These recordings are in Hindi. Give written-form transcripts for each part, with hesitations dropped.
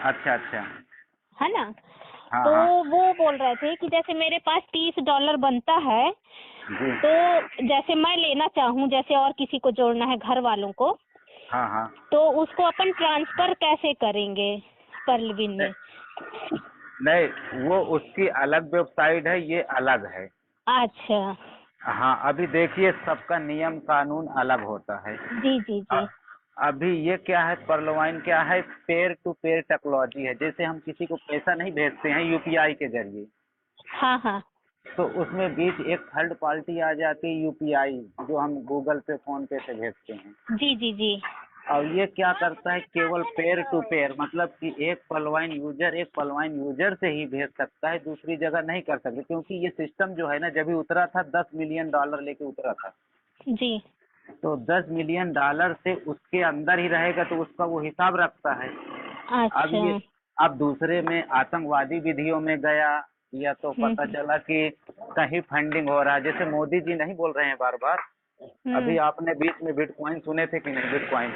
अच्छा अच्छा। है ना। हाँ तो हाँ। वो बोल रहे थे कि जैसे मेरे पास $30 बनता है, जी। तो जैसे मैं लेना चाहूँ, जैसे और किसी को जोड़ना है घर वालों को, हाँ हाँ। तो उसको अपन ट्रांसफर कैसे करेंगे परलविन में? नहीं, वो उसकी अलग वेबसाइट है, ये अलग है। अच्छा। हाँ, अभी देखिए सबका नियम कानून अलग होता है। जी जी जी। अ- अभी ये क्या है, परलोवाइन क्या है, पेयर टू पेयर टेक्नोलॉजी है। जैसे हम किसी को पैसा नहीं भेजते हैं यूपीआई के जरिए, हाँ हाँ। तो उसमें बीच एक थर्ड पार्टी आ जाती है यूपीआई, जो हम गूगल पे फोन पे से भेजते हैं। जी जी जी। और ये क्या करता है, केवल पेयर टू पेयर, मतलब कि एक पलवाइन यूजर से ही भेज सकता है, दूसरी जगह नहीं कर सकते। क्योंकि ये सिस्टम जो है ना, जब भी उतरा था $10 मिलियन लेके उतरा था। जी। तो $10 मिलियन से उसके अंदर ही रहेगा, तो उसका वो हिसाब रखता है। अब अच्छा। ये अब दूसरे में आतंकवादी विधियों में गया, या तो पता हम्म चला कि कहीं फंडिंग हो रहा है। जैसे मोदी जी नहीं बोल रहे हैं बार बार, अभी हम्म। आपने बीच में बिटकॉइन सुने थे कि नहीं, बिटकॉइन?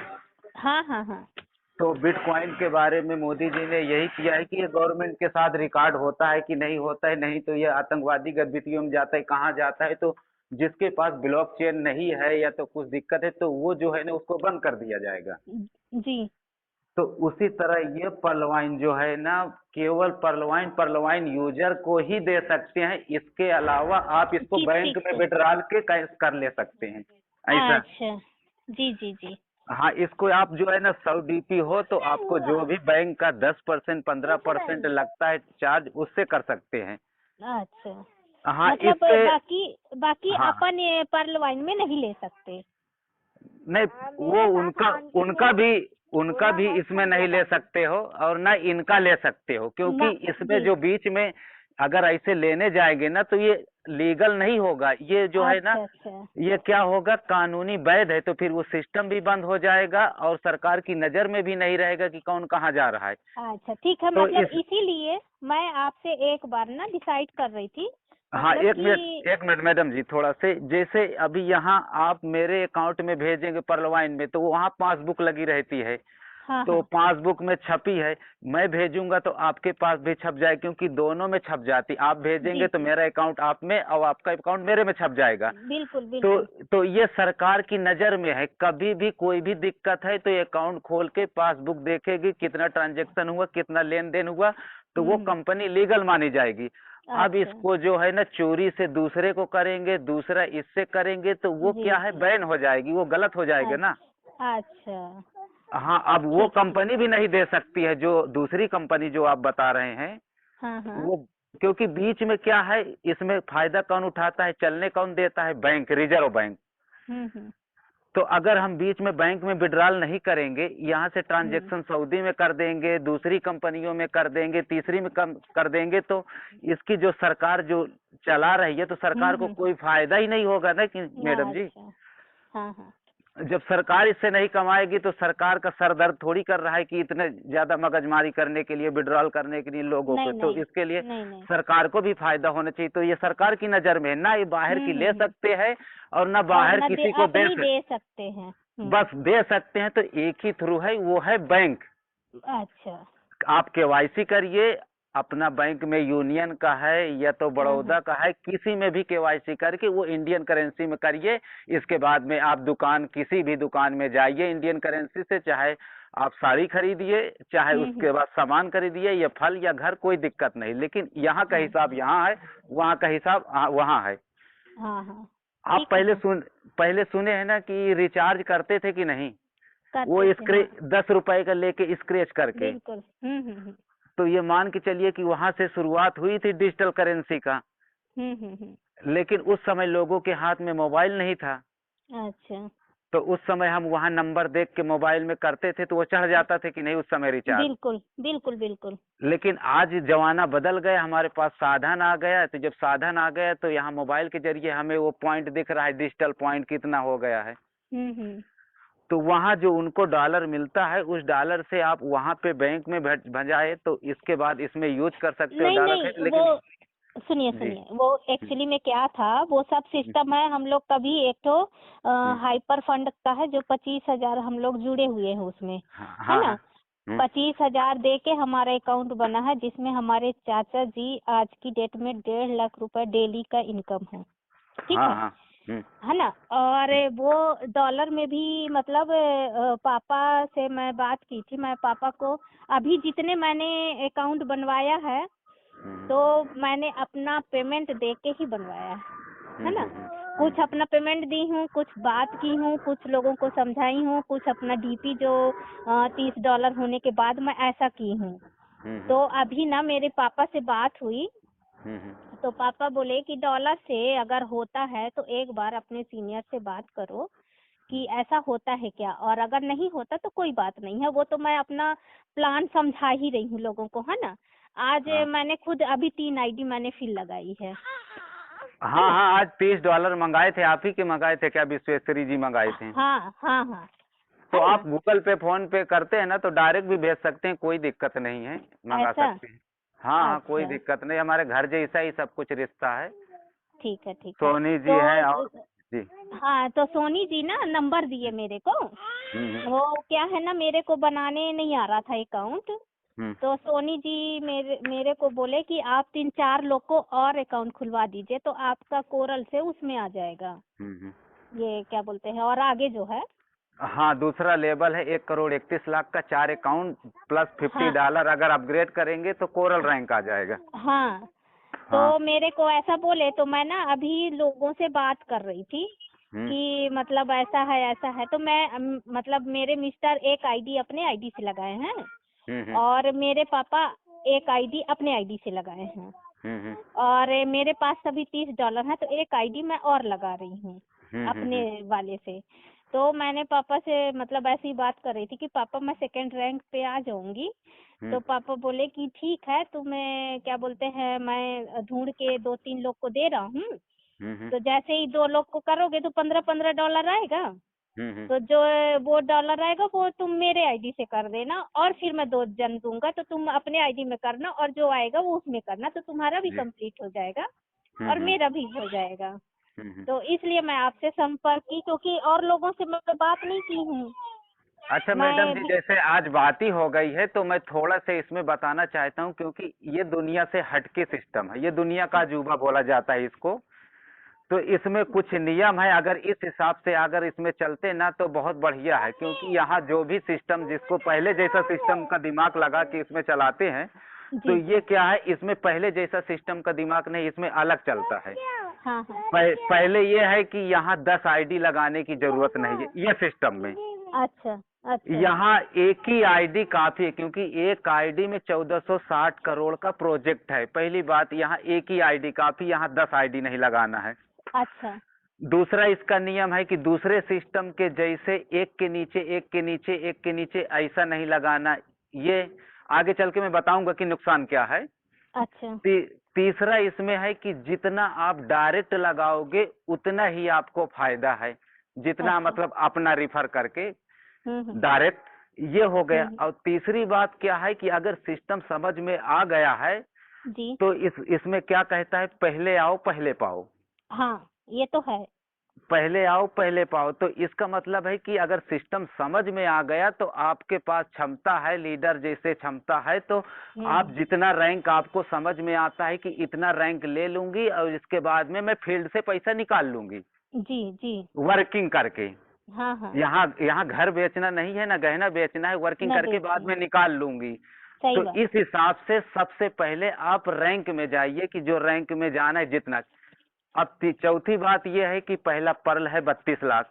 हाँ हाँ हाँ। तो बिटकॉइन के बारे में मोदी जी ने यही किया है कि ये गवर्नमेंट के साथ रिकॉर्ड होता है कि नहीं होता है, नहीं तो ये आतंकवादी गतिविधियों में जाता है, कहाँ जाता है। तो जिसके पास ब्लॉकचेन नहीं है या तो कुछ दिक्कत है, तो वो जो है ना उसको बंद कर दिया जाएगा। जी। तो उसी तरह ये पर्लवाइन जो है ना, केवल पर्लवाइन यूजर को ही दे सकते हैं। इसके अलावा आप इसको किसी बैंक में को? विड्रॉल के कर ले सकते हैं, ऐसा। अच्छा। जी जी जी। हाँ, इसको आप जो है ना 100 डीपी हो तो आपको जो भी बैंक का 10% 15% लगता है चार्ज, उससे कर सकते हैं। अच्छा, हाँ मतलब इससे। बाकी बाकी हाँ हाँ। अपन ये पर्ल वाइन में नहीं ले सकते? नहीं, वो उनका भी इसमें नहीं ले सकते हो, और ना इनका ले सकते हो। क्योंकि ना। इसमें जी। जो बीच में अगर ऐसे लेने जाएंगे ना, तो ये लीगल नहीं होगा। ये जो है ना, अच्छा अच्छा। ये क्या होगा, कानूनी वैध है। तो फिर वो सिस्टम भी बंद हो जाएगा, और सरकार की नजर में भी नहीं रहेगा कि कौन कहाँ जा रहा है। अच्छा ठीक है, तो मतलब इस इसीलिए मैं आपसे एक बार ना डिसाइड कर रही थी, हाँ, मतलब एक मिनट कि। एक मिनट मैडम जी, थोड़ा से जैसे अभी यहाँ आप मेरे अकाउंट में भेजेंगे परलवाइन में, तो वहाँ पासबुक लगी रहती है। हाँ तो हाँ। पासबुक में छपी है, मैं भेजूंगा तो आपके पास भी छप जाए, क्योंकि दोनों में छप जाती। आप जी भेजेंगे तो जी। मेरा अकाउंट आप में, और आपका अकाउंट मेरे में छप जाएगा। बिल्कुल तो बिल्कुल। तो ये सरकार की नजर में है। कभी भी कोई भी दिक्कत है तो ये अकाउंट खोल के पासबुक देखेगी, कितना ट्रांजैक्शन हुआ, कितना लेन देन हुआ, तो वो हम्म। कंपनी लीगल मानी जाएगी। अब अच्छा। इसको जो है ना, चोरी से दूसरे को करेंगे, दूसरा इससे करेंगे, तो वो जी क्या है, जी। बैन हो जाएगी, वो गलत हो जाएगा ना। अच्छा अच्छा। हाँ, अब वो ठीक ठीक। कंपनी भी नहीं दे सकती है, जो दूसरी कंपनी जो आप बता रहे हैं हाँ हाँ। वो। क्योंकि बीच में क्या है, इसमें फायदा कौन उठाता है, चलने कौन देता है, बैंक, रिजर्व बैंक। हम्म। तो अगर हम बीच में बैंक में विड्रॉल नहीं करेंगे, यहाँ से हम्म। ट्रांजैक्शन सऊदी में कर देंगे, दूसरी कंपनियों में कर देंगे, तीसरी में कम कर देंगे, तो इसकी जो सरकार जो चला रही है, तो सरकार को हम्म। कोई फायदा ही नहीं होगा ना, कि मैडम जी। अच्छा। हाँ हाँ। जब सरकार इससे नहीं कमाएगी, तो सरकार का सर दर्द थोड़ी कर रहा है कि इतने ज्यादा मगजमारी करने के लिए, विड्रॉल करने के लिए लोगों को। नहीं तो नहीं। इसके लिए नहीं नहीं। सरकार को भी फायदा होना चाहिए। तो ये सरकार की नजर में है ना, ये बाहर की ले हम्म। सकते हैं, और ना और बाहर न दे, किसी को दे अपनी दे सकते हैं। बस दे सकते हैं। तो एक ही थ्रू है, वो है बैंक। अच्छा। आप केवाईसी करिए, अपना बैंक में यूनियन का है या तो हाँ हाँ। बड़ौदा का है, किसी में भी केवाईसी करके वो इंडियन करेंसी में करिए। इसके बाद में आप दुकान, किसी भी दुकान में जाइए इंडियन करेंसी से, चाहे आप साड़ी खरीदिए, चाहे उसके बाद सामान खरीदिए, या फल या घर, कोई दिक्कत नहीं। लेकिन यहाँ का हाँ हिसाब यहाँ है, वहाँ का हिसाब वहाँ है। हाँ हाँ। आप ठीक है ना। पहले सुने हैं ना कि रिचार्ज करते थे कि नहीं, वो करते थे हाँ। 10 रुपए का लेके स्क्रैच करके। बिल्कुल। हम्म। तो ये मान के चलिए कि वहां से शुरुआत हुई थी डिजिटल करेंसी का। हम्म। लेकिन उस समय लोगों के हाथ में मोबाइल नहीं था। अच्छा। तो उस समय हम वहां नंबर देख के मोबाइल में करते थे, तो वो चढ़ जाता थे कि नहीं, उस समय रिचार्ज। बिल्कुल बिल्कुल बिल्कुल। लेकिन आज जमाना बदल गया, हमारे पास साधन आ गया। तो जब साधन आ गया, तो यहाँ मोबाइल के जरिए हमें वो पॉइंट दिख रहा है, डिजिटल पॉइंट कितना हो गया है। हम्म। तो वहाँ जो उनको डॉलर मिलता है, उस डॉलर से आप वहाँ पे बैंक में भजाए, तो इसके बाद इसमें यूज कर सकते हो नहीं डॉलर नहीं, खरीद। वो लेकिन सुनिए जी। सुनिए, वो एक्चुअली में क्या था, वो सब सिस्टम है हम लोग कभी एक तो हम्म, हाइपर फंड का है जो 25,000 हम लोग जुड़े हुए हैं उसमें, हाँ है हाँ ना। हाँ। हम्म। 25,000 दे के हमारा अकाउंट बना है, जिसमें हमारे चाचा जी आज की डेट में 1.5 लाख रुपए डेली का इनकम है। ठीक हाँ है हाँ। है ना। और वो डॉलर में भी मतलब पापा से मैं बात की थी, मैं पापा को अभी जितने मैंने अकाउंट बनवाया है हम्म, तो मैंने अपना पेमेंट दे के ही बनवाया है ना। कुछ हम्म, अपना पेमेंट दी हूँ, कुछ बात की हूँ, कुछ लोगों को समझाई हूँ, कुछ अपना डीपी जो $30 होने के बाद मैं ऐसा की हूँ। हम्म, तो अभी ना मेरे पापा से बात हुई हम्म, तो पापा बोले कि डॉलर से अगर होता है तो एक बार अपने सीनियर से बात करो कि ऐसा होता है क्या, और अगर नहीं होता तो कोई बात नहीं है। वो तो मैं अपना प्लान समझा ही रही हूँ लोगों को, है ना। आज हाँ मैंने खुद अभी 3 आईडी मैंने फिर लगाई है हाँ ना। हाँ। आज $30 मंगाए थे, आप ही के मंगाए थे क्या? विश्वेश्वरी जी मंगाए थे? हाँ हाँ हाँ, तो है ना। आप गूगल पे फोन पे करते हैं ना, तो डायरेक्ट भी भेज सकते हैं, कोई दिक्कत नहीं है, मंगा ऐसा, सकते हैं। हाँ हाँ, कोई अच्छा, दिक्कत नहीं, हमारे घर जैसा ही सब कुछ रिश्ता है। ठीक है ठीक है। सोनी जी तो हैं और जी। हाँ, तो सोनी जी ना नंबर दिए मेरे को। हम्म, वो क्या है ना, मेरे को बनाने नहीं आ रहा था अकाउंट। हम्म, तो सोनी जी मेरे मेरे को बोले कि आप 3-4 लोग को और अकाउंट खुलवा दीजिए तो आपका कोरल से उसमें आ जाएगा, हम्म। ये क्या बोलते हैं, और आगे जो है। हाँ, दूसरा लेवल है 1,31,00,000 का 4 अकाउंट प्लस हाँ $50। अगर अपग्रेड करेंगे तो कोरल रैंक आ जाएगा। हाँ, हाँ। तो मेरे को ऐसा बोले तो मैं ना अभी लोगों से बात कर रही थी हम्म, कि मतलब ऐसा है तो मैं मतलब मेरे मिस्टर एक आईडी अपने आईडी से लगाए हैं हम्म, और मेरे पापा एक आईडी अपने आईडी से लगाए हैं, हम्म, और मेरे पास अभी $30 है तो एक आईडी मैं और लगा रही हूँ हम्म, अपने वाले से। तो मैंने पापा से मतलब ऐसी बात कर रही थी कि पापा मैं सेकंड रैंक पे आ जाऊंगी। हम्म, तो पापा बोले कि ठीक है, तुम्हें क्या बोलते हैं, मैं ढूंढ के 2-3 लोग को दे रहा हूँ। हम्म, तो जैसे ही 2 लोग को करोगे तो $15-15 आएगा। हम्म, तो जो वो डॉलर आएगा वो तुम मेरे आईडी से कर देना, और फिर मैं 2 जन दूंगा तो तुम अपने आईडी में करना, और जो आएगा वो उसमें करना, तो तुम्हारा भी जी। कंप्लीट हो जाएगा और हम्म, मेरा भी हो जाएगा। हम्म। तो इसलिए मैं आपसे संपर्क की, क्योंकि और लोगों से मैं बात नहीं की हूँ। अच्छा मैडम मैं जी, भी, जैसे आज बात ही हो गई है तो मैं थोड़ा सा इसमें बताना चाहता हूँ, क्योंकि ये दुनिया से हटके सिस्टम है, ये दुनिया का अजूबा बोला जाता है इसको। तो इसमें कुछ नियम है, अगर इस हिसाब से अगर इसमें चलते ना तो बहुत बढ़िया है, क्योंकि यहाँ जो भी सिस्टम जिसको पहले जैसा सिस्टम का दिमाग लगा के इसमें चलाते हैं, तो जी ये जी, क्या है, इसमें पहले जैसा सिस्टम का दिमाग नहीं, इसमें अलग चलता है। हाँ हाँ, पहले ये है कि यहाँ 10 आईडी लगाने की जरूरत नहीं है ये सिस्टम में। अच्छा अच्छा, यहाँ एक ही आईडी काफी है, क्योंकि एक आईडी में 1460 करोड़ का प्रोजेक्ट है। पहली बात, यहाँ एक ही आईडी काफी, यहाँ 10 आईडी नहीं लगाना है। अच्छा दूसरा इसका नियम है कि दूसरे सिस्टम के जैसे एक के नीचे एक के नीचे एक के नीचे ऐसा नहीं लगाना। ये आगे चल के मैं बताऊंगा कि नुकसान क्या है। अच्छा, तीसरा इसमें है कि जितना आप डायरेक्ट लगाओगे उतना ही आपको फायदा है, जितना अच्छा, मतलब अपना रिफर करके हम्म, डायरेक्ट। ये हो गया। हम्म, और तीसरी बात क्या है कि अगर सिस्टम समझ में आ गया है जी, तो इसमें क्या कहता है, पहले आओ पहले पाओ। हाँ ये तो है, पहले आओ पहले पाओ, तो इसका मतलब है कि अगर सिस्टम समझ में आ गया तो आपके पास क्षमता है, लीडर जैसे क्षमता है, तो आप हम्म, जितना रैंक आपको समझ में आता है कि इतना रैंक ले लूंगी और इसके बाद में मैं फील्ड से पैसा निकाल लूंगी जी जी, वर्किंग करके। हाँ हाँ, यहाँ यहाँ घर बेचना नहीं है ना गहना बेचना है, वर्किंग न करके बाद बेचना, में निकाल लूंगी। सही तो बात, इस हिसाब से सबसे पहले आप रैंक में जाइए कि जो रैंक में जाना है जितना। अब चौथी बात यह है कि पहला पर्ल है 32 लाख।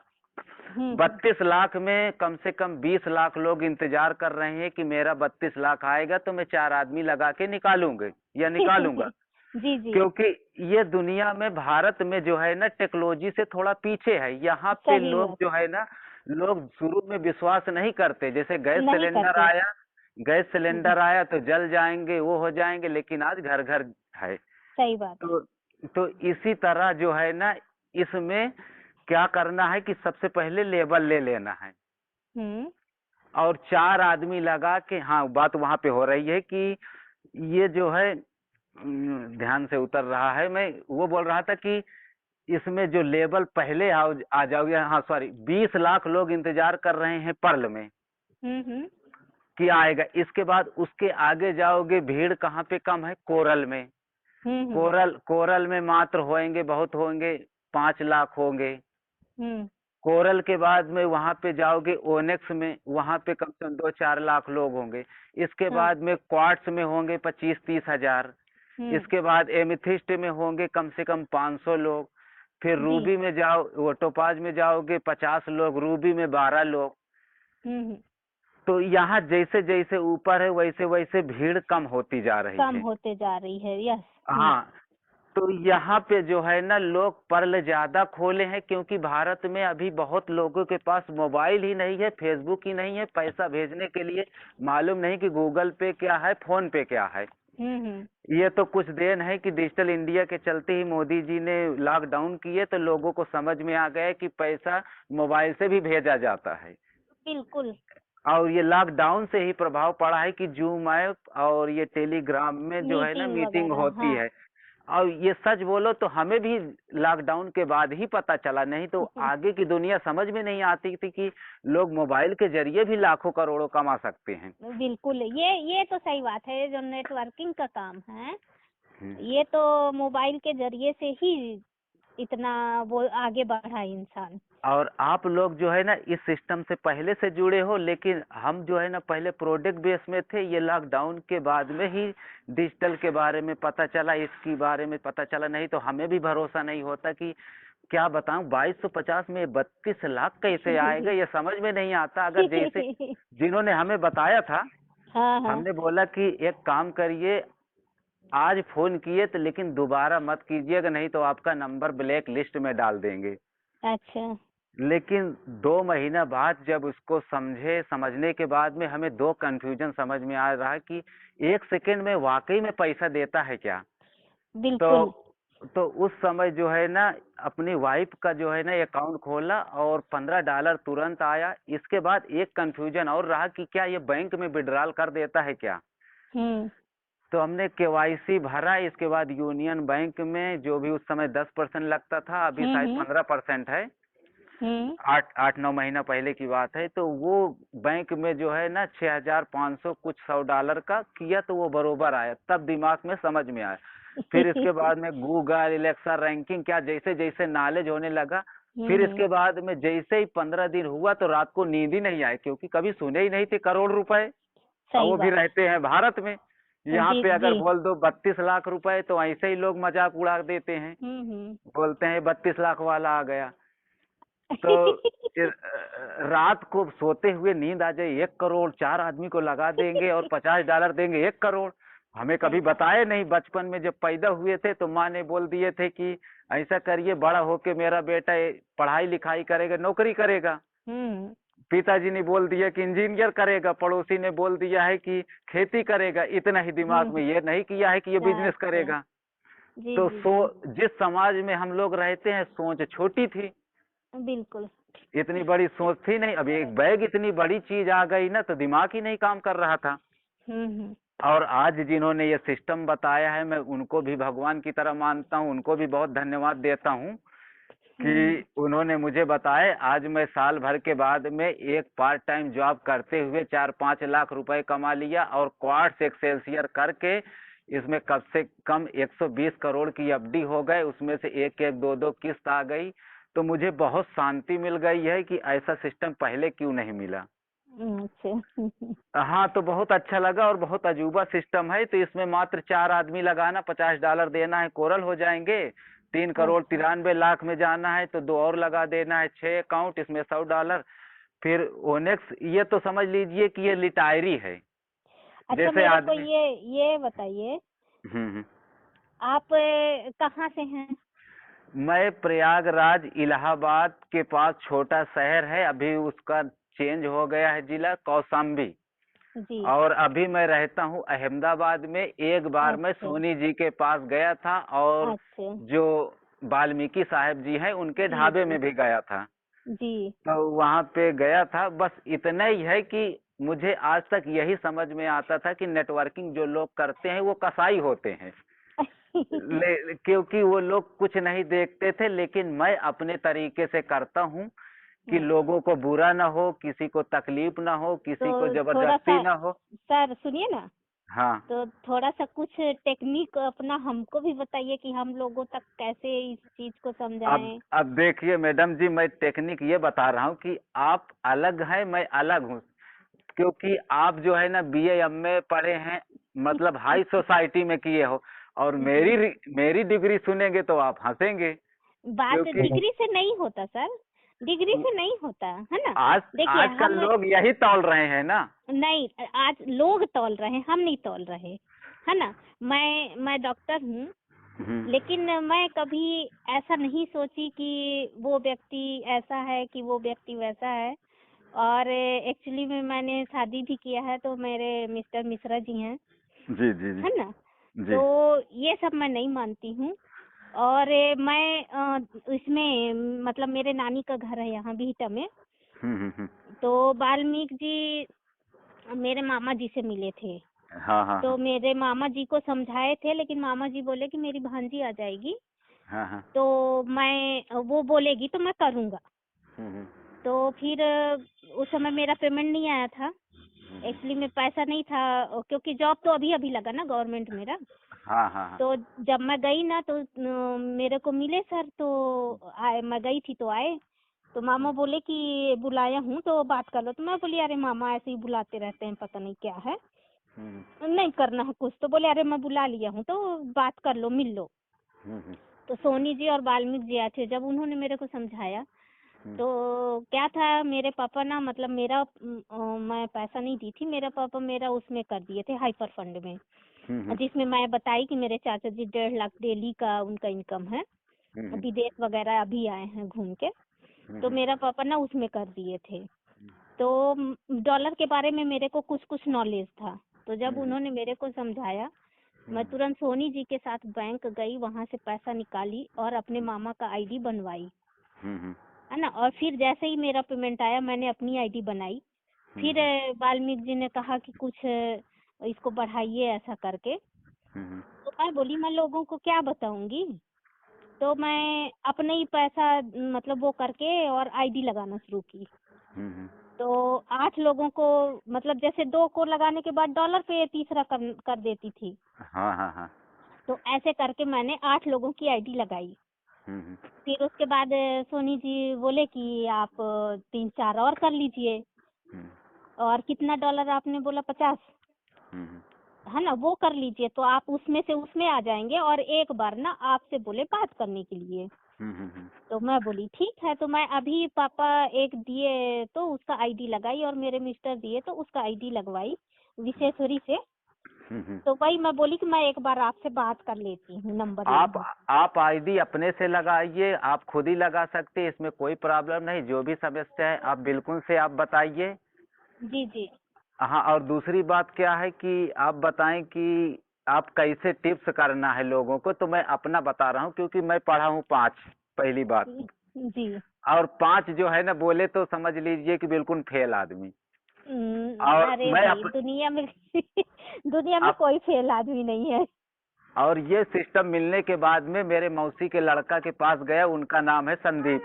हम्म, 32 लाख में कम से कम 20 लाख लोग इंतजार कर रहे हैं कि मेरा 32 लाख आएगा तो मैं 4 आदमी लगा के निकालूंगे या निकालूंगा। जी जी, क्योंकि ये दुनिया में भारत में जो है ना टेक्नोलॉजी से थोड़ा पीछे है। यहाँ पे सही लोग बात, जो है ना, लोग शुरू में विश्वास नहीं करते। जैसे नहीं करते, गैस सिलेंडर आया तो जल जाएंगे, वो हो जाएंगे, लेकिन आज घर घर है। सही बात, तो तो इसी तरह जो है ना, इसमें क्या करना है कि सबसे पहले लेबल ले लेना है हम्म, और 4 आदमी लगा के। हाँ, बात वहां पे हो रही है कि ये जो है ध्यान से उतर रहा है। मैं वो बोल रहा था कि इसमें जो लेबल पहले आ जाओगे। हाँ सॉरी, 20 लाख लोग इंतजार कर रहे हैं पर्ल में। हम्म, कि आएगा। इसके बाद उसके आगे जाओगे, भीड़ कहाँ पे कम है? कोरल में। हम्म। कोरल में मात्र होंगे, बहुत होंगे, 5 लाख होंगे। हम्म। कोरल के बाद में वहां पे जाओगे ओनेक्स में, वहां पे कम से कम 2-4 लाख लोग होंगे। इसके हाँ। बाद में क्वार्ट्स में होंगे 25-30 हजार। हम्म। इसके बाद एमिथिस्ट में होंगे कम से कम 500 लोग। फिर जी। रूबी में जाओ, वो टोपाज में जाओगे 50 लोग, रूबी में 12 लोग। हम्म। तो यहाँ जैसे जैसे ऊपर है वैसे वैसे भीड़ कम होती जा रही कम है। होते जा रही है, यस। हाँ, तो यहाँ पे जो है ना लोग पर्ल ज्यादा खोले हैं, क्योंकि भारत में अभी बहुत लोगों के पास मोबाइल ही नहीं है, फेसबुक ही नहीं है, पैसा भेजने के लिए मालूम नहीं कि गूगल पे क्या है, फोन पे क्या है। हम्म। ये तो कुछ देन है कि डिजिटल इंडिया के चलते ही मोदी जी ने लॉकडाउन किए, तो लोगों को समझ में आ गया कि पैसा मोबाइल से भी भेजा जाता है। बिल्कुल। और ये लॉकडाउन से ही प्रभाव पड़ा है कि जूम ऐप और ये टेलीग्राम में जो है ना मीटिंग मीटिंग वगैरह, होती हाँ। है। और ये सच बोलो तो हमें भी लॉकडाउन के बाद ही पता चला, नहीं तो आगे की दुनिया समझ में नहीं आती थी कि लोग मोबाइल के जरिए भी लाखों करोड़ों कमा सकते हैं। बिल्कुल, ये तो सही बात है। जो नेटवर्किंग का काम है, हम्म। ये तो मोबाइल के जरिए से ही इतना वो आगे बढ़ा इंसान। और आप लोग जो है ना इस सिस्टम से पहले से जुड़े हो, लेकिन हम जो है ना पहले प्रोडक्ट बेस में थे। ये लॉकडाउन के बाद में ही डिजिटल के बारे में पता चला, इसके बारे में पता चला, नहीं तो हमें भी भरोसा नहीं होता कि क्या बताऊं 2250 में 32 लाख कैसे आएगा, ये समझ में नहीं आता। अगर जैसे जिन्होंने हमें बताया था, हाँ हाँ। हमने बोला कि एक काम करिए, आज फोन किए तो लेकिन दोबारा मत कीजिएगा, नहीं तो आपका नंबर ब्लैक लिस्ट में डाल देंगे। अच्छा। लेकिन 2 महीना बाद जब उसको समझने के बाद में हमें दो कंफ्यूजन समझ में आ रहा है कि 1 सेकेंड में वाकई में पैसा देता है क्या। तो बिल्कुल। तो उस समय जो है ना अपनी वाइफ का जो है ना अकाउंट खोला और $15 तुरंत आया। इसके बाद एक कंफ्यूजन और रहा कि क्या ये बैंक में विड्रॉल कर देता है क्या। हम्म। तो हमने केवाईसी भरा। इसके बाद यूनियन बैंक में जो भी उस समय 10% लगता था, अभी शायद हम्म। 15% है। हम्म। 8-9 महीना पहले की बात है। तो वो बैंक में जो है ना 6,500 कुछ $100 का किया, तो वो बरोबर आया। तब दिमाग में समझ में आया। फिर इसके बाद में गूगल, एलेक्सा, रैंकिंग क्या जैसे जैसे नॉलेज होने लगा। फिर हम्म। इसके बाद में जैसे ही 15 दिन हुआ तो रात को नींद ही नहीं आई, क्योंकि कभी सुने ही नहीं थे करोड़ रुपए। और सही वो भी बात। रहते हैं भारत में। यहाँ जी पे जी। अगर बोल दो 32 लाख रुपए तो ऐसे ही लोग मजाक उड़ा देते हैं, हम्म। बोलते हैं 32 लाख वाला आ गया। तो फिर रात को सोते हुए नींद आ जाए, 1 करोड़ 4 आदमी को लगा देंगे और $50 देंगे, 1 करोड़। हमें कभी सही बात। बताए नहीं। बचपन में जब पैदा हुए थे तो माँ ने बोल दिए थे कि ऐसा करिए, बड़ा होके मेरा बेटा पढ़ाई लिखाई करेगा, नौकरी करेगा। हम्म। पिताजी ने बोल दिया कि इंजीनियर करेगा, पड़ोसी ने बोल दिया है कि खेती करेगा। इतना ही दिमाग में, हम्म। ये नहीं किया है कि ये बिजनेस अच्छा। करेगा। जी तो जी जी। जिस समाज में हम लोग रहते हैं सोच छोटी थी, बिल्कुल। इतनी बड़ी सोच थी नहीं। अब एक बैग इतनी बड़ी चीज आ गई ना, तो दिमाग ही नहीं काम कर रहा था। हम्म। और आज जिन्होंने ये सिस्टम बताया है, मैं उनको भी भगवान की तरह मानता हूँ, उनको भी बहुत धन्यवाद देता हूँ कि हम्म। उन्होंने मुझे बताए। आज मैं साल भर के बाद में एक पार्ट टाइम जॉब करते हुए 4-5 लाख रुपए कमा लिया, और क्वार्ट्स एक्सेल्सियर करके इसमें कम से कम 120 करोड़ की एफडी हो गए, उसमें से एक एक दो दो किस्त आ गई। तो मुझे बहुत शांति मिल गई है कि ऐसा सिस्टम पहले क्यों नहीं मिला। अच्छा। हाँ, तो बहुत अच्छा लगा और बहुत अजूबा सिस्टम है। तो इसमें मात्र 4 आदमी लगाना, $50 देना है, कोरल हो जाएंगे। 3 करोड़ 93 लाख में जाना है तो दो और लगा देना है, 6 अकाउंट, इसमें $100। फिर ओनेक्स, ये तो समझ लीजिए कि ये लिटायरी है। अच्छा, जैसे मेरे को आदमी। ये बताइए, हम्म। आप कहाँ से हैं? मैं प्रयागराज, इलाहाबाद के पास छोटा शहर है, अभी उसका चेंज हो गया है जिला, कौशाम्बी। जी। और अभी मैं रहता हूँ अहमदाबाद में। एक बार मैं अच्छा। सोनी जी के पास गया था, और अच्छा। जो वाल्मीकि साहब जी हैं उनके जी ढाबे जी में भी गया था। जी। तो वहाँ पे गया था। बस इतना ही है कि मुझे आज तक यही समझ में आता था कि नेटवर्किंग जो लोग करते हैं वो कसाई होते हैं। क्योंकि वो लोग कुछ नहीं देखते थे, लेकिन मैं अपने तरीके से करता हूँ कि हम्म। लोगों को बुरा ना हो, किसी को तकलीफ ना हो, किसी को तो थोड़ा जबरदस्ती सा ना हो। सर सुनिए ना, हाँ। तो थोड़ा सा कुछ टेक्निक अपना हमको भी बताइए कि हम लोगों तक कैसे इस चीज को समझाएं। अब देखिए मैडम जी, मैं टेक्निक ये बता रहा हूँ कि आप अलग हैं, मैं अलग हूँ। क्योंकि आप जो है ना बीए एमए पढ़े हैं, मतलब हाई सोसाइटी में किए हो, और जी, मेरी डिग्री सुनेंगे तो आप हंसेंगे। बात क्योंकि डिग्री से नहीं होता सर, डिग्री से नहीं होता है ना। आज देखिए आजकल हम लोग यही तौल रहे हैं ना। नहीं, आज लोग तौल रहे हैं, हम नहीं तौल रहे, है ना। मैं डॉक्टर हूँ, हम्म। लेकिन मैं कभी ऐसा नहीं सोची कि वो व्यक्ति ऐसा है कि वो व्यक्ति वैसा है। और एक्चुअली में मैंने शादी भी किया है, तो मेरे मिस्टर मिश्रा जी हैं, जी जी जी। है ना। जी। तो ये सब मैं नहीं मानती हूँ। और मैं इसमें मतलब मेरे नानी का घर है यहाँ बिहटा में। हम्म। तो वाल्मीकि जी मेरे मामा जी से मिले थे। हाँ हाँ तो हाँ मेरे मामा जी को समझाए थे, लेकिन मामा जी बोले कि मेरी भांजी आ जाएगी, हाँ हाँ। तो मैं वो बोलेगी तो मैं करूँगा। हम्म। तो फिर उस समय मेरा पेमेंट नहीं आया था। एक्चुअली में पैसा नहीं था, क्योंकि जॉब तो अभी अभी लगा ना गवर्नमेंट मेरा। हाँ हाँ हाँ। तो जब मैं गई ना, तो मेरे को मिले सर, तो आए, मैं गई थी तो आए। तो मामा बोले कि बुलाया हूँ तो बात कर लो। तो मैं बोली अरे मामा ऐसे ही बुलाते रहते हैं, पता नहीं क्या है, हम्म नहीं करना है कुछ। तो बोले अरे मैं बुला लिया हूँ तो बात कर लो, मिल लो। हम्म तो सोनी जी और वाल्मीकि जी आए थे। जब उन्होंने मेरे को समझाया, हम्म तो क्या था, मेरे पापा ना, मतलब मेरा मैं पैसा नहीं दी थी, मेरा पापा मेरा उसमें कर दिए थे हाइपर फंड में, हम्म जिसमें मैं बताई कि मेरे चाचा जी 1.5 लाख डेली का उनका इनकम है, हम्म विदेश वगैरह अभी आए हैं घूम के। तो हम्म मेरा पापा ना उसमें कर दिए थे। तो डॉलर के बारे में मेरे को कुछ कुछ नॉलेज था। तो जब हम्म उन्होंने मेरे को समझाया, मैं तुरंत सोनी जी के साथ बैंक गई, वहां से पैसा निकाली और अपने मामा का आईडी बनवाई, हम्म है ना। और फिर जैसे ही मेरा पेमेंट आया, मैंने अपनी आईडी बनाई। फिर वाल्मीकि जी ने कहा कि कुछ इसको बढ़ाइए ऐसा करके। हम्म तो मैं बोली मैं लोगों को क्या बताऊंगी। तो मैं अपने ही पैसा मतलब वो करके और आईडी लगाना शुरू की। हम्म। तो 8 लोगों को, मतलब जैसे 2 को लगाने के बाद डॉलर पे तीसरा कर देती थी। हाँ हाँ हाँ। तो ऐसे करके मैंने 8 लोगों की आईडी लगाई। हम्म फिर उसके बाद सोनी जी बोले कि आप 3-4 और कर लीजिए। हम्म और कितना डॉलर आपने बोला, 50, हम्म है ना, वो कर लीजिए तो आप उसमें से उसमें आ जाएंगे। और एक बार ना आपसे बोले बात करने के लिए। हम्म। तो मैं बोली ठीक है। तो मैं अभी पापा एक दिए तो उसका आईडी लगाई, और मेरे मिस्टर दिए तो उसका आईडी लगवाई विशेश्वरी से। हम्म। तो वही मैं बोली कि मैं एक बार आपसे बात कर लेती हूँ, नंबर आप लेकर। आप आईडी अपने से लगाइए, आप खुद ही लगा सकते हैं, इसमें कोई प्रॉब्लम नहीं। जो भी समस्या है आप बिल्कुल से आप बताइए। जी जी। हाँ, और दूसरी बात क्या है कि आप बताएं कि आप कैसे टिप्स करना है लोगों को। तो मैं अपना बता रहा हूँ, क्योंकि मैं पढ़ा हूँ 5, पहली बात। जी। और 5 जो है ना बोले तो समझ लीजिए कि बिल्कुल फेल आदमी। और अरे मैं भाई दुनिया में दुनिया में आप कोई फेल आदमी नहीं है। और ये सिस्टम मिलने के बाद में मेरे मौसी के लड़का के पास गया, उनका नाम है संदीप।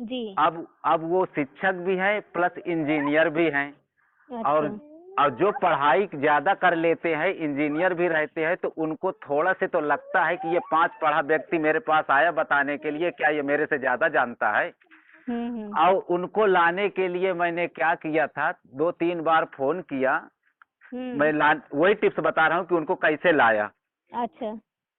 जी। अब वो शिक्षक भी हैं प्लस इंजीनियर भी हैं। और अच्छा। और जो पढ़ाई ज्यादा कर लेते हैं, इंजीनियर भी रहते हैं, तो उनको थोड़ा से तो लगता है कि ये 5 पढ़ा व्यक्ति मेरे पास आया बताने के लिए, क्या ये मेरे से ज्यादा जानता है। हम्म। और उनको लाने के लिए मैंने क्या किया था, 2-3 बार फोन किया। हम्म। वही टिप्स बता रहा हूँ कि उनको कैसे लाया। अच्छा।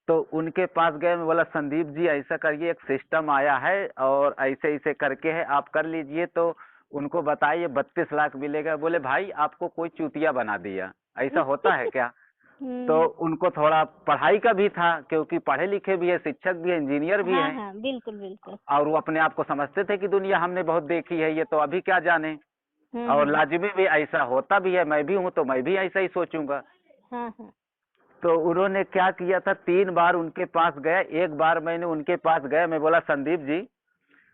तो उनके पास गए, मैं बोला संदीप जी ऐसा करिए, एक सिस्टम आया है और ऐसे ऐसे करके है, आप कर लीजिए। तो उनको बताइए 32 लाख मिलेगा। बोले भाई आपको कोई चूतिया बना दिया, ऐसा होता है क्या। तो हम्म। उनको थोड़ा पढ़ाई का भी था, क्योंकि पढ़े लिखे भी है, शिक्षक भी है, इंजीनियर भी हाँ हैं। हाँ, बिल्कुल बिल्कुल। और वो अपने आप को समझते थे कि दुनिया हमने बहुत देखी है, ये तो अभी क्या जाने। और हम्म। लाजिमी भी ऐसा होता भी है, मैं भी हूँ तो मैं भी ऐसा ही सोचूंगा। हाँ हाँ। तो उन्होंने क्या किया था, 3 बार उनके पास गया। एक बार मैंने उनके पास गया, मैं बोला संदीप जी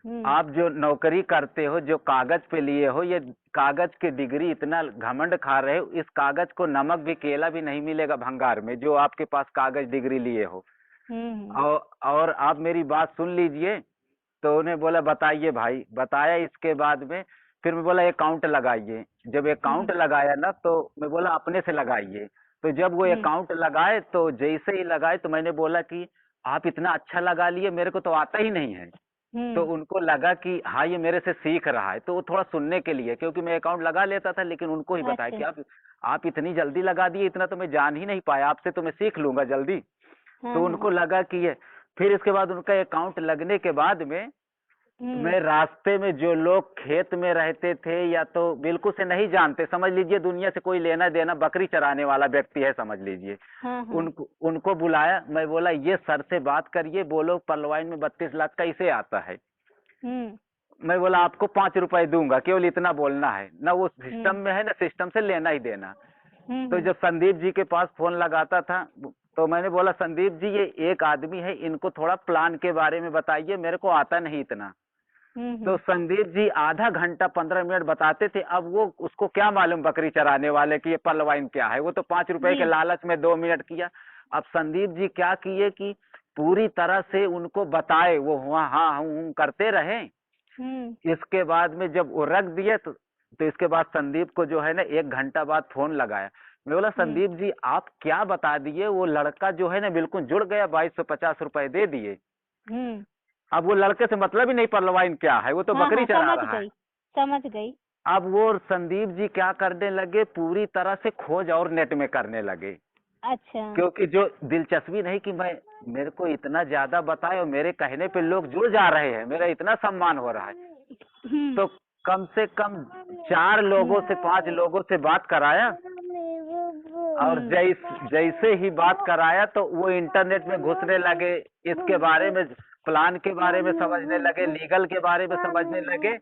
हम्म। आप जो नौकरी करते हो, जो कागज पे लिए हो, ये कागज की डिग्री इतना घमंड खा रहे हो, इस कागज को नमक भी केला भी नहीं मिलेगा भंगार में, जो आपके पास कागज डिग्री लिए हो। हम्म। और आप मेरी बात सुन लीजिए। तो उन्हें बोला बताइए भाई, बताया। इसके बाद में फिर मैं बोला अकाउंट लगाइए। जब अकाउंट लगाया ना तो मैं बोला अपने से लगाइए। तो जब वो हम्म अकाउंट लगाए तो जैसे ही लगाए तो मैंने बोला कि आप इतना अच्छा लगा लिए, मेरे को तो आता ही नहीं है। तो हम्म। उनको लगा कि हाँ ये मेरे से सीख रहा है, तो वो थोड़ा सुनने के लिए, क्योंकि मैं अकाउंट लगा लेता था लेकिन उनको ही बताया अच्छा। कि आप इतनी जल्दी लगा दिए, इतना तो मैं जान ही नहीं पाया, आपसे तो मैं सीख लूंगा जल्दी। हाँ तो हाँ। उनको लगा कि ये, फिर इसके बाद उनका अकाउंट लगने के बाद में हम्म मैं रास्ते में जो लोग खेत में रहते थे या तो बिल्कुल से नहीं जानते, समझ लीजिए दुनिया से कोई लेना देना, बकरी चराने वाला व्यक्ति है समझ लीजिए, हाँ हाँ। उनको उनको बुलाया। मैं बोला ये सर से बात करिए, बोलो पलवाइन में 32 लाख कैसे आता है। हम्म मैं बोला आपको 5 रुपए दूंगा, केवल इतना बोलना है ना, वो सिस्टम हम्म में है ना, सिस्टम से लेना ही देना। तो हम्म जब संदीप जी के पास फोन लगाता था तो मैंने बोला संदीप जी ये एक आदमी है, इनको थोड़ा प्लान के बारे में बताइए, मेरे को आता नहीं इतना। तो हम्म। संदीप जी आधा घंटा 15 मिनट बताते थे। अब वो उसको क्या मालूम बकरी चराने वाले की ये पलवाइन क्या है, वो तो 5 रुपए के जी। लालच में 2 मिनट किया। अब संदीप जी क्या किए कि पूरी तरह से उनको बताए, वो हुआ हाँ हूँ करते रहे। हम्म इसके बाद में जब वो रख दिए तो इसके बाद संदीप को जो है ना 1 घंटा बाद फोन लगाया। मैं बोला हम्म संदीप जी आप क्या बता दिए, वो लड़का जो है ना बिल्कुल जुड़ गया, 2250 रुपए दे दिए। हम्म। अब वो लड़के से मतलब ही नहीं पलवाइन क्या है, वो तो हाँ बकरी हाँ, चरा समझ रहा है। गई, समझ गई। अब वो संदीप जी क्या करने लगे, पूरी तरह से खोज और नेट में करने लगे, अच्छा। क्योंकि जो दिलचस्पी नहीं कि मैं, मेरे को इतना ज्यादा बताए और मेरे कहने पे लोग जुड़ जा रहे हैं, मेरा इतना सम्मान हो रहा है। हम्म तो कम से कम 4 लोगों से 5 लोगों से बात कराया। और जैसे ही बात कराया तो वो इंटरनेट में घुसने लगे, इसके बारे में, प्लान के बारे में समझने लगे, लीगल के बारे में समझने लगे।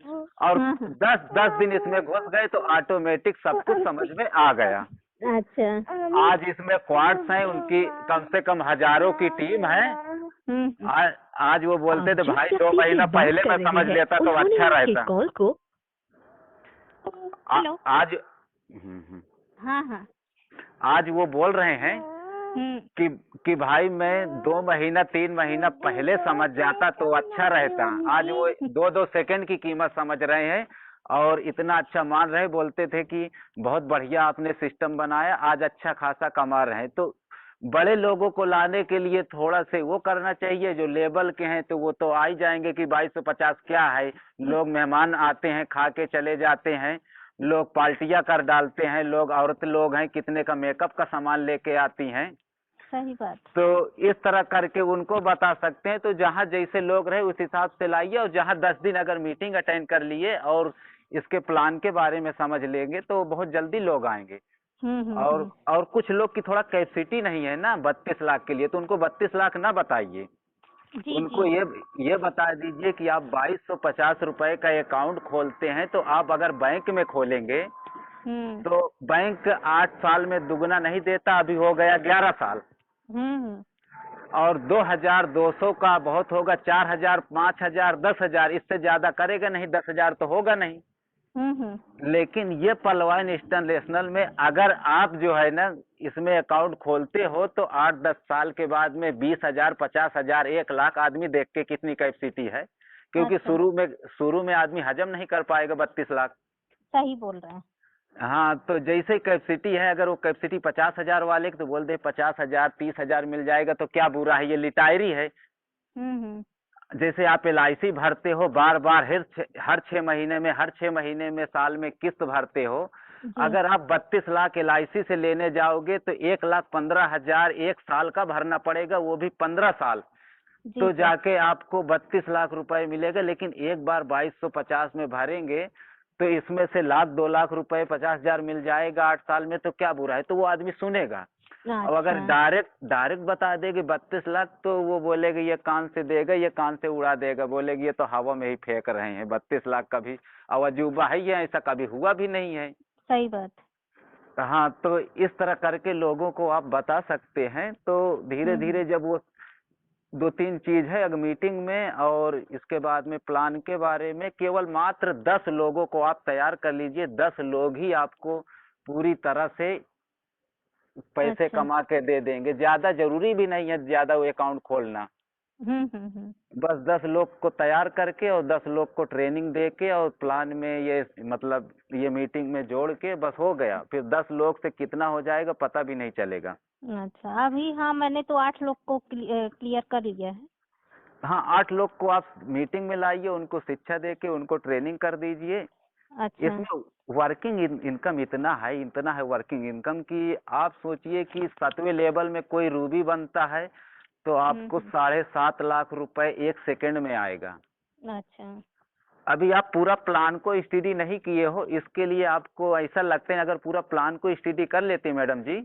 और हाँ हाँ। 10 10 दिन इसमें घुस गए तो ऑटोमेटिक सब कुछ समझ में आ गया। अच्छा। आज इसमें क्वार्ट्स हैं उनकी, कम से कम हजारों की टीम है। आज वो बोलते आप थे जिस भाई व्यक्ति से 2 महीना बात पहले कर मैं रहे समझ हैं लेता तो उन्होंने अच्छा आपके रहता। कॉल को। आ, हेलो। आज हाँ हाँ। आज वो बोल रहे हैं हम्म कि कि भाई मैं 2 महीना 3 महीना पहले समझ जाता तो अच्छा रहता। आज वो 2 2 सेकंड की कीमत समझ रहे हैं और इतना अच्छा मान रहे, बोलते थे कि बहुत बढ़िया आपने सिस्टम बनाया, आज अच्छा खासा कमा रहे हैं। तो बड़े लोगों को लाने के लिए थोड़ा से वो करना चाहिए, जो लेवल के हैं तो वो तो आ ही जाएंगे कि 2250 क्या है। लोग मेहमान आते हैं खा के चले जाते हैं, लोग पार्टियां कर डालते हैं, लोग औरत लोग हैं कितने का मेकअप का सामान लेके आती हैं। सही बात। तो इस तरह करके उनको बता सकते हैं। तो जहाँ जैसे लोग रहे उस हिसाब से लाइए, और जहाँ 10 दिन अगर मीटिंग अटेंड कर लिए और इसके प्लान के बारे में समझ लेंगे तो बहुत जल्दी लोग आएंगे। हम्म। और कुछ लोग की थोड़ा कैपेसिटी नहीं है ना 32 लाख के लिए, तो उनको 32 लाख ना बताइए। जी उनको जी। ये बता दीजिए कि आप 2250 रुपए का अकाउंट खोलते हैं, तो आप अगर बैंक में खोलेंगे हम्म तो बैंक 8 साल में दुगना नहीं देता, अभी हो गया 11 साल। हम्म और 2200 का बहुत होगा, 4000 5000 10,000, इससे ज्यादा करेगा नहीं, 10,000 तो होगा नहीं। हम्म। लेकिन ये पलवाइन इंटरनेशनल में अगर आप जो है ना इसमें अकाउंट खोलते हो तो 8 10 साल के बाद में 20,000 50,000 1 लाख आदमी देख के कितनी कैपेसिटी है, क्योंकि अच्छा। शुरू में आदमी हजम नहीं कर पाएगा 32 लाख। सही बोल रहे हैं। हाँ, तो जैसे कैपेसिटी है, अगर वो कैपेसिटी 50,000 वाले की तो बोल दे 50,000 30,000 मिल जाएगा तो क्या बुरा है, ये लिटायरी है। हम्म। जैसे आप LIC भरते हो बार बार, हर 6 महीने में, हर 6 महीने में, साल में किस्त भरते हो। जी अगर आप 32 लाख LIC से लेने जाओगे तो 1,15,000 1 साल का भरना पड़ेगा, वो भी 15 साल। जी तो सर। जाके आपको 32 लाख रुपए मिलेगा। लेकिन एक बार 2250 में भरेंगे तो इसमें से लाख 2 लाख रुपए 50,000 मिल जाएगा 8 साल में, तो क्या बुरा है, तो वो आदमी सुनेगा। अब अगर अच्छा। डायरेक्ट डायरेक्ट बता देगी 32 लाख तो वो बोलेगा ये कान से देगा, ये कान से उड़ा देगा, बोलेगी ये तो हवा में ही फेंक रहे हैं, 32 लाख का भी अब अजूबा है, ये ऐसा कभी हुआ भी नहीं है। सही बात। हाँ, तो इस तरह करके लोगों को आप बता सकते हैं। तो धीरे हम्म। धीरे जब वो 2 3 चीज है, अगर मीटिंग में और इसके बाद में प्लान के बारे में, केवल मात्र 10 लोगों को आप तैयार कर लीजिए, 10 लोग ही आपको पूरी तरह से पैसे अच्छा। कमा के दे देंगे। ज्यादा जरूरी भी नहीं है ज्यादा वो अकाउंट खोलना। बस 10 लोग को तैयार करके और 10 लोग को ट्रेनिंग दे के और प्लान में ये मतलब ये मीटिंग में जोड़ के बस हो गया। फिर 10 लोग से कितना हो जाएगा पता भी नहीं चलेगा। अच्छा, अभी हाँ मैंने तो 8 लोग को क्लियर कर लिया है। हाँ, 8 लोग को आप मीटिंग में लाइए, उनको शिक्षा दे के उनको ट्रेनिंग कर दीजिए। अच्छा। इसमें वर्किंग इनकम इतना है वर्किंग इनकम की आप सोचिए कि 7वें लेवल में कोई रूबी बनता है तो आपको 7.5 लाख रुपए 1 सेकंड में आएगा। अच्छा। अभी आप पूरा प्लान को स्टडी नहीं किए हो, इसके लिए आपको ऐसा लगता है अगर पूरा प्लान को स्टडी कर लेते मैडम जी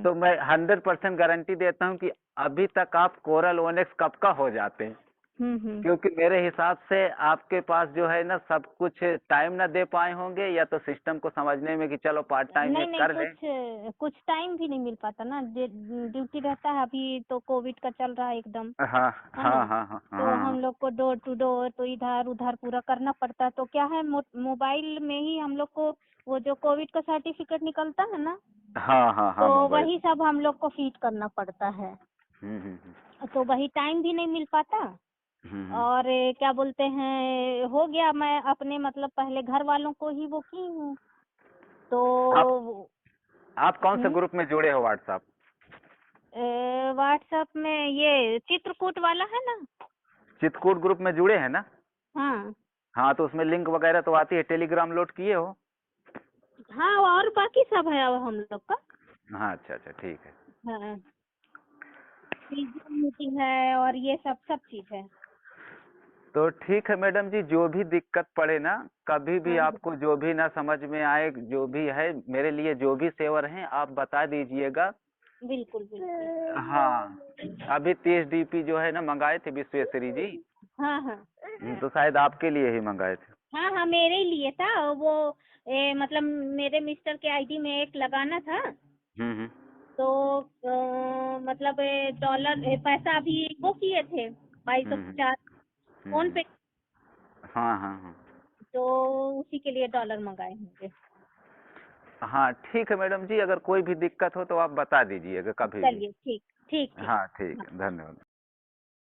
तो मैं 100% गारंटी देता हूँ कि अभी तक आप कोरल ओनेक्स कब का हो जाते हैं। क्योंकि मेरे हिसाब से आपके पास जो है ना सब कुछ टाइम ना दे पाए होंगे या तो सिस्टम को समझने में कि चलो पार्ट टाइम में नहीं नहीं, कर लें। कुछ टाइम भी नहीं मिल पाता ना, ड्यूटी रहता है, अभी तो कोविड का चल रहा है एकदम, हाँ है ना। हाँ हाँ हाँ तो हम हाँ लोग को डोर टू डोर तो इधर उधर पूरा करना पड़ता है। तो क्या है, मोबाइल में ही हम लोग को वो जो कोविड का सर्टिफिकेट निकलता है ना, हाँ हाँ तो हाँ मोबाइल। वही सब हम लोग को फीड करना पड़ता है। तो वही टाइम भी नहीं मिल पाता। हम्म। और क्या बोलते हैं, हो गया, मैं अपने मतलब पहले घर वालों को ही वो की हूँ आप तो। आप कौन से ग्रुप में जुड़े हो व्हाट्सएप? व्हाट्सएप में ये चित्रकूट वाला है ना। चित्रकूट ग्रुप में जुड़े हैं ना? हाँ हाँ तो उसमें लिंक वगैरह तो आती है, टेलीग्राम लोड किए हो? हाँ, और बाकी सब है अब हम लोग का। हाँ अच्छा अच्छा ठीक है। हाँ, मीटिंग है और ये सब सब चीज है। तो ठीक है मैडम जी, जो भी दिक्कत पड़े ना कभी भी हाँ आपको जो भी ना समझ में आए जो भी है मेरे लिए जो भी सेवर हैं आप बता दीजिएगा। बिल्कुल बिल्कुल। हाँ अभी 30 DP जो है ना मंगाए थे विश्वेश्वरी जी। हाँ हाँ तो शायद आपके लिए ही मंगाए थे। हाँ हाँ, मेरे ही लिए था वो। मतलब मेरे मिस्टर के आईडी में एक लगाना था। हम्म। तो मतलब डॉलर पैसा अभी वो किए थे बाईस सौ हम्म पचास फोन हम्म। पे। हाँ हाँ हाँ। तो उसी के लिए डॉलर मंगाए होंगे। हाँ ठीक है मैडम जी, अगर कोई भी दिक्कत हो तो आप बता दीजिएगा कभी भी। चलिए, ठीक ठीक ठीक। हाँ ठीक हाँ। है, धन्यवाद।